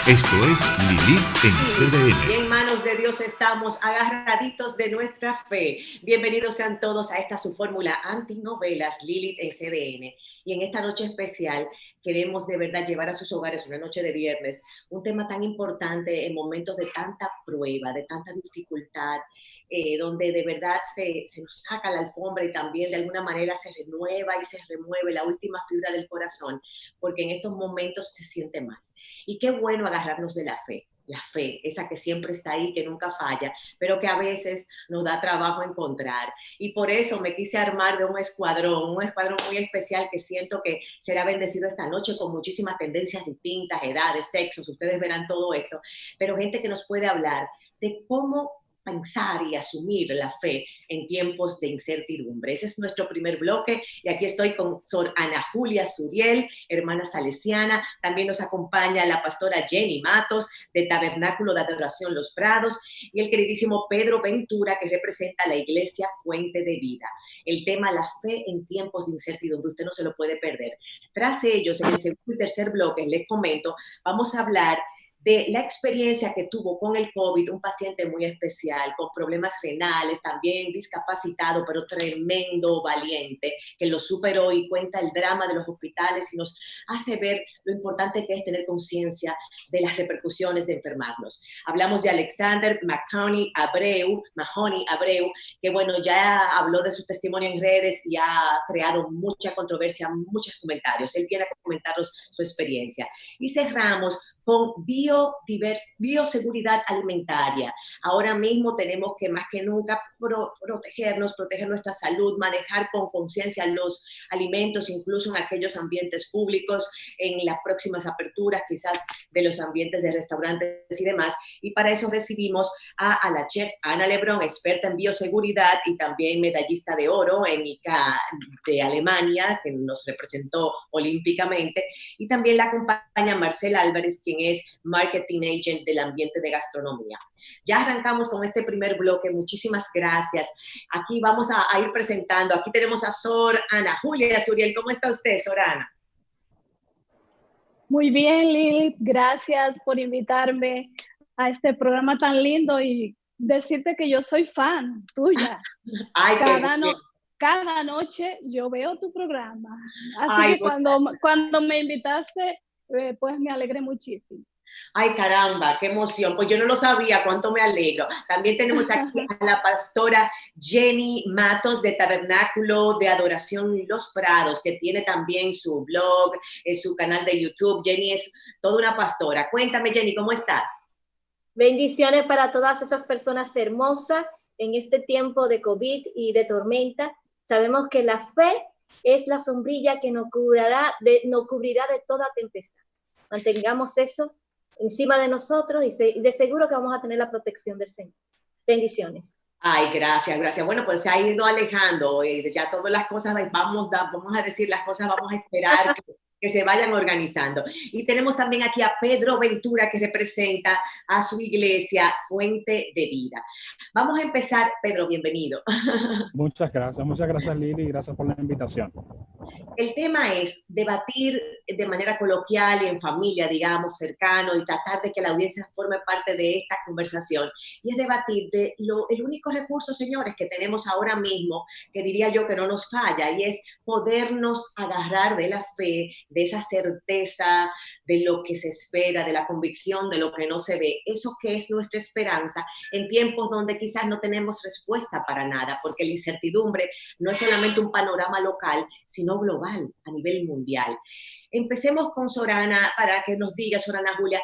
Esto es Lilith en Y CDN. en manos de Dios estamos agarraditos de nuestra fe. Bienvenidos sean todos a esta su fórmula antinovelas Lilith en CDN. Y en esta noche especial queremos de verdad llevar a sus hogares una noche de viernes, un tema tan importante en momentos de tanta prueba, de tanta dificultad, donde de verdad se nos saca la alfombra y también de alguna manera se renueva y se remueve la última fibra del corazón, porque en estos momentos se siente más. Y qué bueno agarrarnos de la fe, esa que siempre está ahí, que nunca falla, pero que a veces nos da trabajo encontrar. Y por eso me quise armar de un escuadrón muy especial que siento que será bendecido esta noche con muchísimas tendencias distintas, edades, sexos, ustedes verán todo esto, pero gente que nos puede hablar de cómo pensar y asumir la fe en tiempos de incertidumbre. Ese es nuestro primer bloque y aquí estoy con Sor Ana Julia Suriel, hermana salesiana. También nos acompaña la pastora Jenny Matos de Tabernáculo de Adoración Los Prados y el queridísimo Pedro Ventura que representa la Iglesia Fuente de Vida. El tema la fe en tiempos de incertidumbre, usted no se lo puede perder. Tras ellos, en el segundo y tercer bloque, les comento, vamos a hablar de la experiencia que tuvo con el COVID, un paciente muy especial, con problemas renales, también discapacitado, pero tremendo, valiente, que lo superó y cuenta el drama de los hospitales y nos hace ver lo importante que es tener conciencia de las repercusiones de enfermarnos. Hablamos de Alexander Mahoney Abreu, que bueno, ya habló de su testimonio en redes y ha creado mucha controversia, muchos comentarios. Él viene a comentarnos su experiencia. Y cerramos con bioseguridad alimentaria. Ahora mismo tenemos que más que nunca proteger nuestra salud, manejar con conciencia los alimentos, incluso en aquellos ambientes públicos, en las próximas aperturas quizás de los ambientes de restaurantes y demás. Y para eso recibimos a la chef Ana Lebrón, experta en bioseguridad y también medallista de oro en ICA de Alemania, que nos representó olímpicamente, y también la acompaña Marcela Álvarez, quien es Marketing Agent del ambiente de gastronomía. Ya arrancamos con este primer bloque, muchísimas gracias. Aquí vamos a ir presentando, aquí tenemos a Sor Ana Julia Suriel. ¿Cómo está usted, Sor Ana? Muy bien, Lili, gracias por invitarme a este programa tan lindo y decirte que yo soy fan tuya. Ay, cada noche yo veo tu programa. Así que cuando me invitaste, pues me alegré muchísimo. Ay, caramba, qué emoción. Pues yo no lo sabía, cuánto me alegro. También tenemos aquí a la pastora Jenny Matos de Tabernáculo de Adoración Los Prados, que tiene también su blog, su canal de YouTube. Jenny es toda una pastora. Cuéntame, Jenny, ¿cómo estás? Bendiciones para todas esas personas hermosas en este tiempo de COVID y de tormenta. Sabemos que la fe es la sombrilla que nos cubrirá de toda tempestad. Mantengamos eso encima de nosotros y de seguro que vamos a tener la protección del Señor. Bendiciones. Ay, gracias, gracias. Bueno, pues se ha ido alejando, ya todas las cosas, vamos a decir las cosas, vamos a esperar que se vayan organizando. Y tenemos también aquí a Pedro Ventura, que representa a su iglesia Fuente de Vida. Vamos a empezar. Pedro, bienvenido. Muchas gracias Lili, gracias por la invitación. El tema es debatir de manera coloquial y en familia, digamos, cercano, y tratar de que la audiencia forme parte de esta conversación. Y es debatir el único recurso, señores, que tenemos ahora mismo, que diría yo que no nos falla, y es podernos agarrar de la fe, de esa certeza, de lo que se espera, de la convicción, de lo que no se ve. Eso que es nuestra esperanza en tiempos donde quizás no tenemos respuesta para nada, porque la incertidumbre no es solamente un panorama local, sino global, a nivel mundial. Empecemos con Sor Ana para que nos diga, Sor Ana Julia,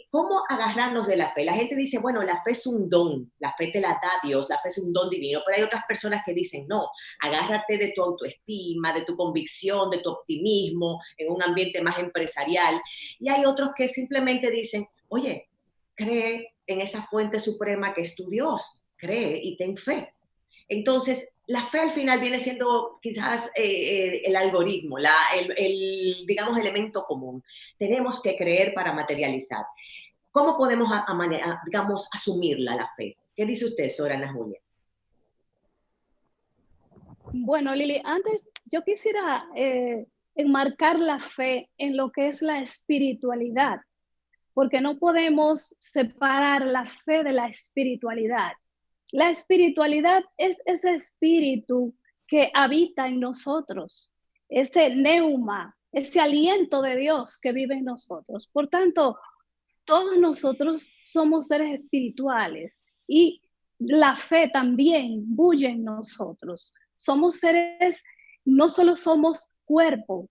¿cómo agarrarnos de la fe? La gente dice, bueno, la fe es un don, la fe te la da Dios, la fe es un don divino, pero hay otras personas que dicen, no, agárrate de tu autoestima, de tu convicción, de tu optimismo, en un ambiente más empresarial. Y hay otros que simplemente dicen, oye, cree en esa fuente suprema que es tu Dios, cree y ten fe. Entonces, la fe al final viene siendo quizás el algoritmo, digamos, elemento común. Tenemos que creer para materializar. ¿Cómo podemos, digamos, asumirla, la fe? ¿Qué dice usted, Sor Ana Julia? Bueno, Lili, antes yo quisiera enmarcar la fe en lo que es la espiritualidad. porque no podemos separar la fe de la espiritualidad. La espiritualidad es ese espíritu que habita en nosotros, ese neuma, ese aliento de Dios que vive en nosotros. Por tanto, todos nosotros somos seres espirituales y la fe también bulle en nosotros. Somos seres, no solo somos cuerpo,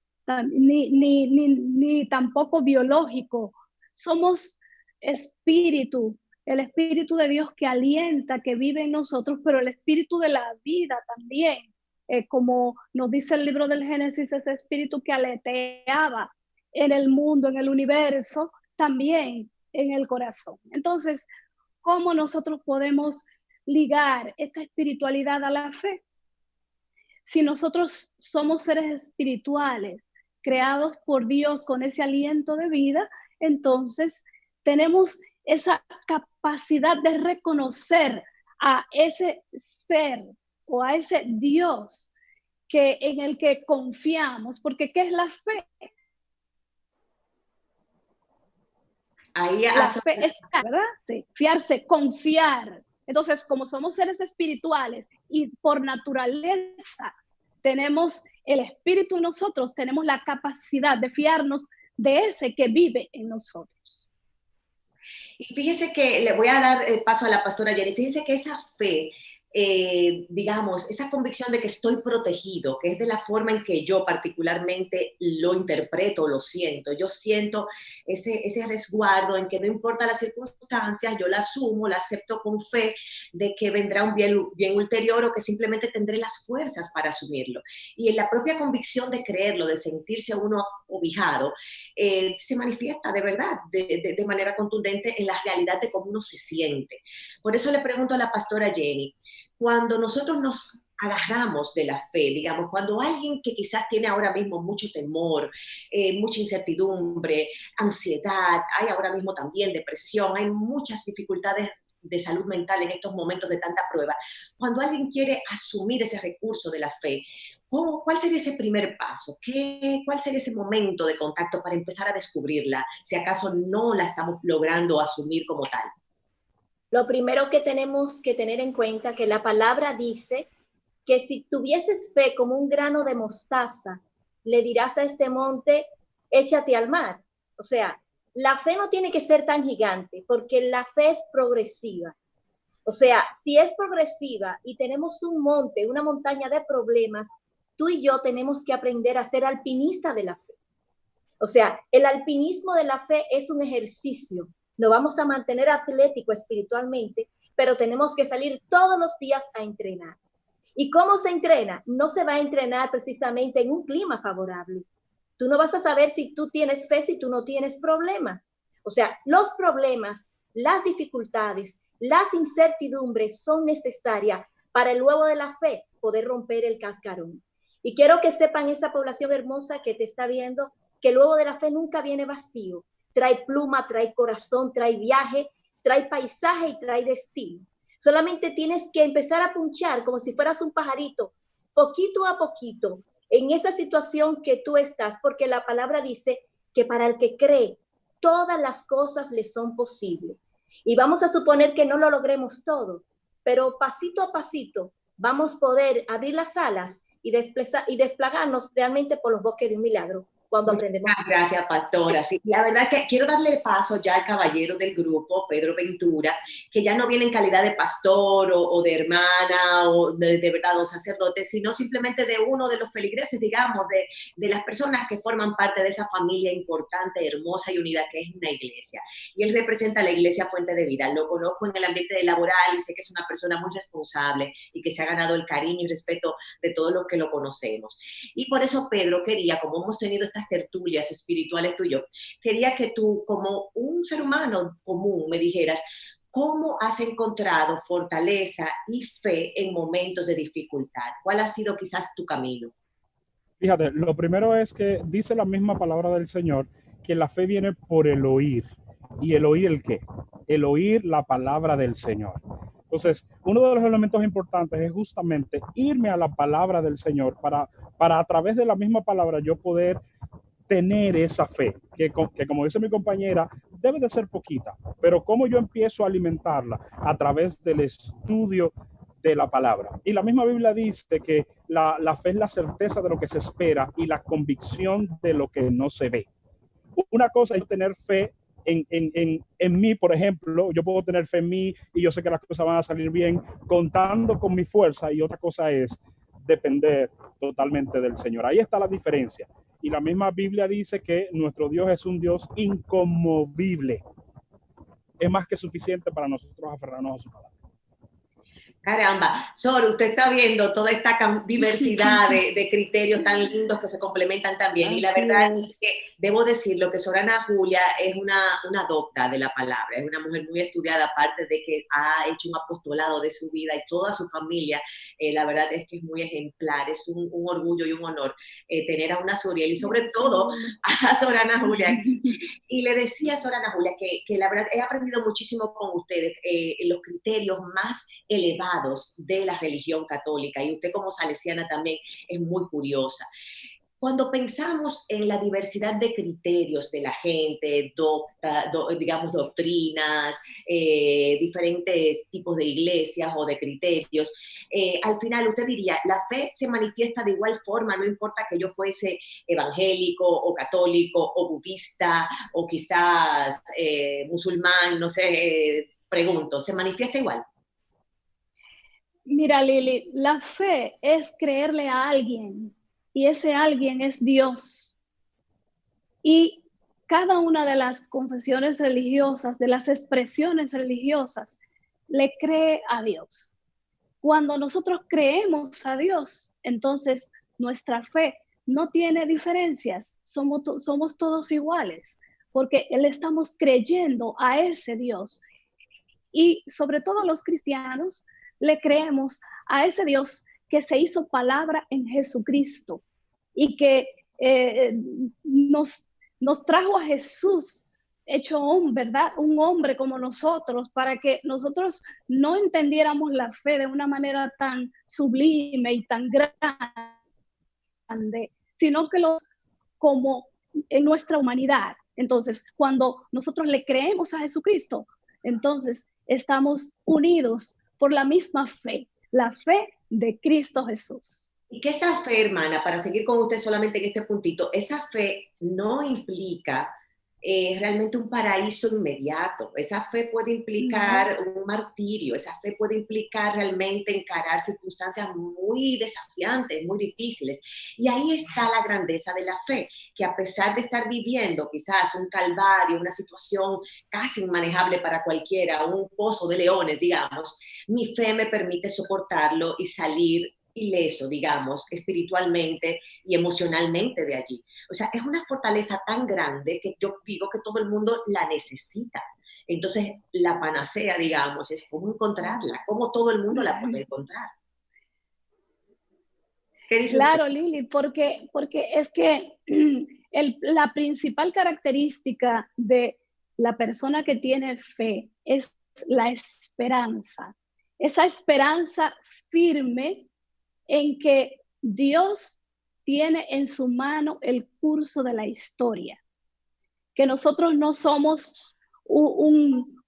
ni tampoco biológico, somos espíritu, el espíritu de Dios que alienta, que vive en nosotros, pero el espíritu de la vida también, como nos dice el libro del Génesis, ese espíritu que aleteaba en el mundo, en el universo, también en el corazón. Entonces, ¿cómo nosotros podemos ligar esta espiritualidad a la fe? Si nosotros somos seres espirituales, creados por Dios con ese aliento de vida, entonces tenemos esa capacidad de reconocer a ese ser o a ese Dios en el que confiamos, porque ¿qué es la fe? Ahí la fe es, ¿verdad? Sí, fiarse, confiar. Entonces, como somos seres espirituales y por naturaleza tenemos el espíritu en nosotros, tenemos la capacidad de fiarnos de ese que vive en nosotros. Y fíjese que le voy a dar el paso a la pastora Jenny. Fíjese que esa fe, digamos, esa convicción de que estoy protegido, que es de la forma en que yo particularmente lo interpreto, lo siento. Yo siento ese resguardo en que no importa las circunstancias, yo la asumo, la acepto con fe de que vendrá un bien ulterior o que simplemente tendré las fuerzas para asumirlo. Y en la propia convicción de creerlo, de sentirse uno cobijado, se manifiesta de verdad, de manera contundente en la realidad de cómo uno se siente. Por eso le pregunto a la pastora Jenny, cuando nosotros nos agarramos de la fe, digamos, cuando alguien que quizás tiene ahora mismo mucho temor, mucha incertidumbre, ansiedad, hay ahora mismo también depresión, hay muchas dificultades de salud mental en estos momentos de tanta prueba, cuando alguien quiere asumir ese recurso de la fe, ¿cuál sería ese primer paso? ¿Cuál sería ese momento de contacto para empezar a descubrirla, si acaso no la estamos logrando asumir como tal? Lo primero que tenemos que tener en cuenta que la palabra dice que si tuvieses fe como un grano de mostaza, le dirás a este monte, échate al mar. O sea, la fe no tiene que ser tan gigante porque la fe es progresiva. O sea, si es progresiva y tenemos un monte, una montaña de problemas, tú y yo tenemos que aprender a ser alpinista de la fe. O sea, el alpinismo de la fe es un ejercicio. Nos vamos a mantener atlético espiritualmente, pero tenemos que salir todos los días a entrenar. ¿Y cómo se entrena? No se va a entrenar precisamente en un clima favorable. Tú no vas a saber si tú tienes fe, si tú no tienes problema. O sea, los problemas, las dificultades, las incertidumbres son necesarias para el huevo de la fe poder romper el cascarón. Y quiero que sepan esa población hermosa que te está viendo que el huevo de la fe nunca viene vacío. Trae pluma, trae corazón, trae viaje, trae paisaje y trae destino. Solamente tienes que empezar a punchar como si fueras un pajarito, poquito a poquito, en esa situación que tú estás, porque la palabra dice que para el que cree, todas las cosas le son posibles. Y vamos a suponer que no lo logremos todo, pero pasito a pasito vamos a poder abrir las alas y desplegarnos realmente por los bosques de un milagro. Cuando aprendemos. Gracias, pastora. Sí, la verdad es que quiero darle paso ya al caballero del grupo, Pedro Ventura, que ya no viene en calidad de pastor o de hermana o de verdad o sacerdote, sino simplemente de uno de los feligreses, digamos, de las personas que forman parte de esa familia importante, hermosa y unida que es una iglesia. Y él representa a la Iglesia Fuente de Vida. Lo conozco en el ambiente laboral y sé que es una persona muy responsable y que se ha ganado el cariño y respeto de todos los que lo conocemos. Y por eso, Pedro, quería, como hemos tenido esta tertulias espirituales tú y yo, quería que tú, como un ser humano común, me dijeras cómo has encontrado fortaleza y fe en momentos de dificultad. ¿Cuál ha sido quizás tu camino? Fíjate, lo primero es que dice la misma palabra del Señor, que la fe viene por el oír. ¿Y el oír el qué? El oír la palabra del Señor. Entonces, uno de los elementos importantes es justamente irme a la palabra del Señor para a través de la misma palabra yo poder tener esa fe, que como dice mi compañera, debe de ser poquita, pero ¿cómo yo empiezo a alimentarla? A través del estudio de la palabra. Y la misma Biblia dice que la fe es la certeza de lo que se espera y la convicción de lo que no se ve. Una cosa es tener fe en mí, por ejemplo. Yo puedo tener fe en mí y yo sé que las cosas van a salir bien contando con mi fuerza, y otra cosa es depender totalmente del Señor. Ahí está la diferencia. Y la misma Biblia dice que nuestro Dios es un Dios inconmovible. Es más que suficiente para nosotros aferrarnos a su palabra. Caramba, Sor, usted está viendo toda esta diversidad de criterios tan lindos que se complementan también. Y la verdad es que debo decirlo que Sor Ana Julia es una docta de la palabra, es una mujer muy estudiada, aparte de que ha hecho un apostolado de su vida y toda su familia. La verdad es que es muy ejemplar, es un orgullo y un honor tener a una Soriel y sobre todo a Sor Ana Julia. Y le decía a Sor Ana Julia que la verdad he aprendido muchísimo con ustedes los criterios más elevados de la religión católica, y usted como salesiana también es muy curiosa. Cuando pensamos en la diversidad de criterios de la gente, digamos doctrinas, diferentes tipos de iglesias o de criterios, al final usted diría, la fe se manifiesta de igual forma, no importa que yo fuese evangélico o católico o budista o quizás musulmán, no sé, pregunto, ¿se manifiesta igual? Mira, Lili, la fe es creerle a alguien y ese alguien es Dios. Y cada una de las confesiones religiosas, de las expresiones religiosas, le cree a Dios. Cuando nosotros creemos a Dios, entonces nuestra fe no tiene diferencias, somos todos iguales, porque le estamos creyendo a ese Dios. Y sobre todo los cristianos le creemos a ese Dios que se hizo palabra en Jesucristo y que nos trajo a Jesús hecho hombre, ¿verdad? Un hombre como nosotros, para que nosotros no entendiéramos la fe de una manera tan sublime y tan grande, sino que como en nuestra humanidad. Entonces, cuando nosotros le creemos a Jesucristo, entonces estamos unidos por la misma fe, la fe de Cristo Jesús. Y que esa fe, hermana, para seguir con usted solamente en este puntito, esa fe no implica realmente un paraíso inmediato. Esa fe puede implicar un martirio, esa fe puede implicar realmente encarar circunstancias muy desafiantes, muy difíciles. Y ahí está la grandeza de la fe, que a pesar de estar viviendo quizás un calvario, una situación casi inmanejable para cualquiera, un pozo de leones, digamos, mi fe me permite soportarlo y salir ileso, digamos, espiritualmente y emocionalmente de allí. O sea, es una fortaleza tan grande que yo digo que todo el mundo la necesita. Entonces, la panacea, digamos, es cómo encontrarla, cómo todo el mundo la puede encontrar. ¿Qué dices? Claro, Lili, porque es que la principal característica de la persona que tiene fe es la esperanza. Esa esperanza firme en que Dios tiene en su mano el curso de la historia, que nosotros no somos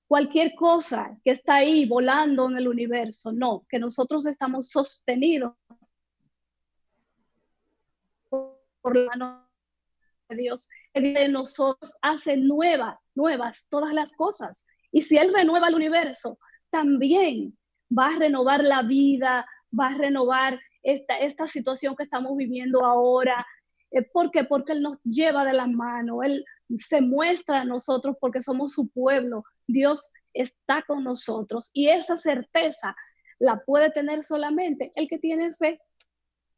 cualquier cosa que está ahí volando en el universo, no, que nosotros estamos sostenidos por la mano de Dios, que de nosotros hace nuevas todas las cosas, y si Él renueva el universo, también va a renovar la vida, va a renovar esta situación que estamos viviendo ahora. ¿Por qué? Porque Él nos lleva de la mano, Él se muestra a nosotros porque somos su pueblo. Dios está con nosotros y esa certeza la puede tener solamente el que tiene fe.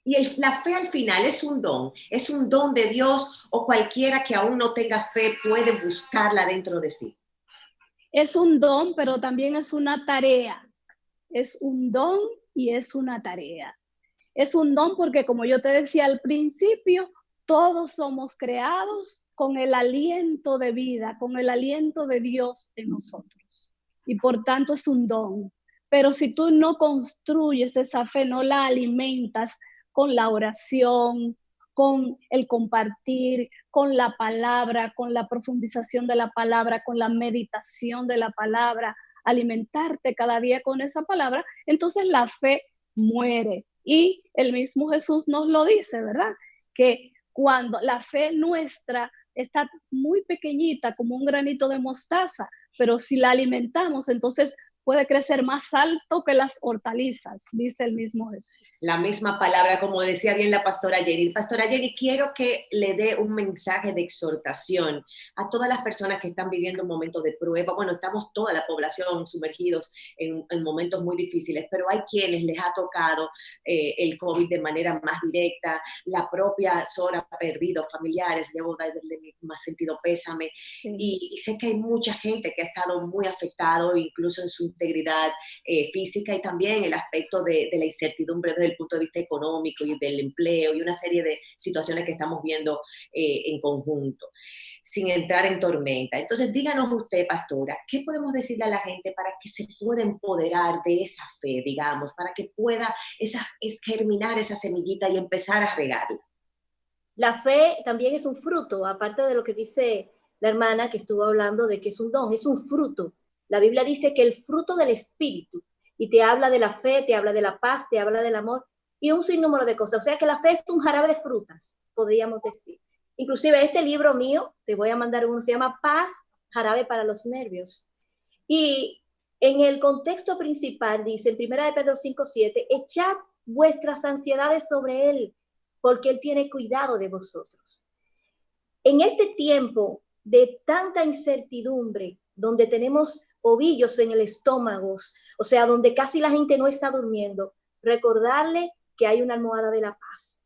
Y la fe al final es un don de Dios, o cualquiera que aún no tenga fe puede buscarla dentro de sí. Es un don, pero también es una tarea. Es un don y es una tarea. Es un don porque, como yo te decía al principio, todos somos creados con el aliento de vida, con el aliento de Dios en nosotros. Y por tanto es un don. Pero si tú no construyes esa fe, no la alimentas con la oración, con el compartir, con la palabra, con la profundización de la palabra, con la meditación de la palabra, alimentarte cada día con esa palabra, entonces la fe muere. Y el mismo Jesús nos lo dice, ¿verdad? Que cuando la fe nuestra está muy pequeñita, como un granito de mostaza, pero si la alimentamos, entonces puede crecer más alto que las hortalizas, dice el mismo Jesús. La misma palabra, como decía bien la pastora Jenny. Pastora Jenny, quiero que le dé un mensaje de exhortación a todas las personas que están viviendo un momento de prueba. Bueno, estamos toda la población sumergidos en momentos muy difíciles, pero hay quienes les ha tocado el COVID de manera más directa. La propia Sora ha perdido familiares, debo darle mi más sentido pésame. Sí. Y sé que hay mucha gente que ha estado muy afectado, incluso en su integridad física, y también el aspecto de la incertidumbre desde el punto de vista económico y del empleo y una serie de situaciones que estamos viendo en conjunto, sin entrar en tormenta. Entonces, díganos usted, pastora, ¿qué podemos decirle a la gente para que se pueda empoderar de esa fe, digamos, para que pueda germinar esa semillita y empezar a regarla? La fe también es un fruto, aparte de lo que dice la hermana que estuvo hablando de que es un don, es un fruto. La Biblia dice que el fruto del Espíritu, y te habla de la fe, te habla de la paz, te habla del amor, y un sinnúmero de cosas. O sea que la fe es un jarabe de frutas, podríamos decir. Inclusive este libro mío, te voy a mandar uno, se llama Paz, jarabe para los nervios. Y en el contexto principal dice, en 1 Pedro 5:7, echad vuestras ansiedades sobre Él, porque Él tiene cuidado de vosotros. En este tiempo de tanta incertidumbre, donde tenemos ovillos en el estómago, o sea, donde casi la gente no está durmiendo, recordarle que hay una almohada de la paz.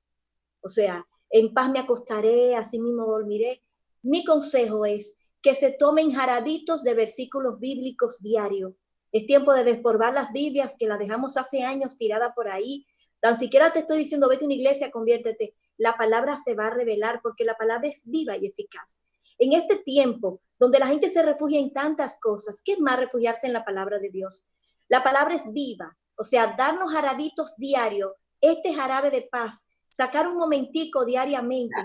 O sea, en paz me acostaré, así mismo dormiré. Mi consejo es que se tomen jarabitos de versículos bíblicos diarios. Es tiempo de desborrar las Biblias que las dejamos hace años tiradas por ahí. Tan siquiera te estoy diciendo, vete a una iglesia, conviértete. La palabra se va a revelar porque la palabra es viva y eficaz. En este tiempo donde la gente se refugia en tantas cosas, ¿qué es más refugiarse en la palabra de Dios? La palabra es viva, o sea, darnos jarabitos diarios, este jarabe de paz, sacar un momentico diariamente.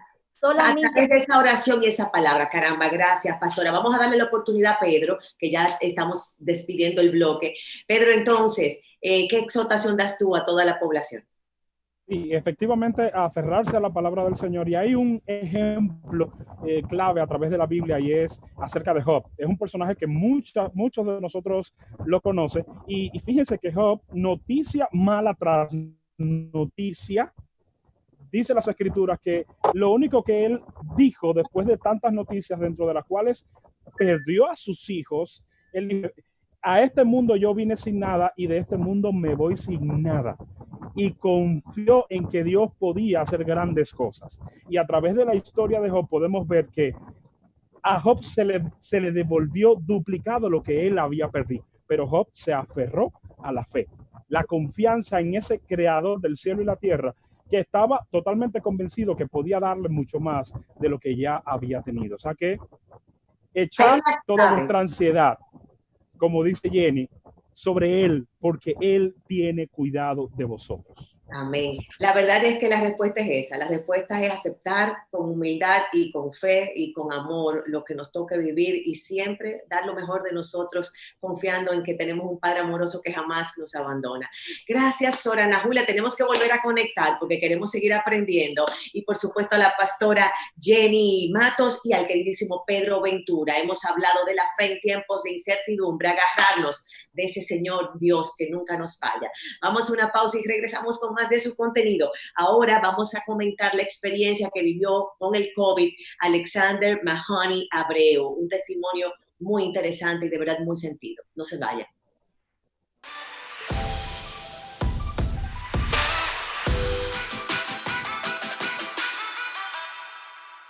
Solamente... A través de esa oración y esa palabra, caramba, gracias, pastora. Vamos a darle la oportunidad a Pedro, que ya estamos despidiendo el bloque. Pedro, entonces, ¿qué exhortación das tú a toda la población? Y efectivamente aferrarse a la palabra del Señor. Y hay un ejemplo clave a través de la Biblia y es acerca de Job. Es un personaje que muchos de nosotros lo conocen. Y fíjense que Job, noticia mala tras noticia, dice las escrituras que lo único que él dijo después de tantas noticias, dentro de las cuales perdió a sus hijos, él dijo, a este mundo yo vine sin nada y de este mundo me voy sin nada. Y confió en que Dios podía hacer grandes cosas. Y a través de la historia de Job podemos ver que a Job se le devolvió duplicado lo que él había perdido. Pero Job se aferró a la fe, la confianza en ese creador del cielo y la tierra, que estaba totalmente convencido que podía darle mucho más de lo que ya había tenido. O sea que echar toda vuestra ansiedad, como dice Jenny, sobre Él, porque Él tiene cuidado de vosotros. Amén. La verdad es que la respuesta es esa. La respuesta es aceptar con humildad y con fe y con amor lo que nos toque vivir y siempre dar lo mejor de nosotros, confiando en que tenemos un Padre amoroso que jamás nos abandona. Gracias, Sora Ana Julia. Tenemos que volver a conectar porque queremos seguir aprendiendo. Y por supuesto a la pastora Jenny Matos y al queridísimo Pedro Ventura. Hemos hablado de la fe en tiempos de incertidumbre, agarrarnos de ese Señor Dios que nunca nos falla. Vamos a una pausa y regresamos con más de su contenido. Ahora vamos a comentar la experiencia que vivió con el COVID Alexander Mahoney Abreu, un testimonio muy interesante y de verdad muy sentido. No se vayan.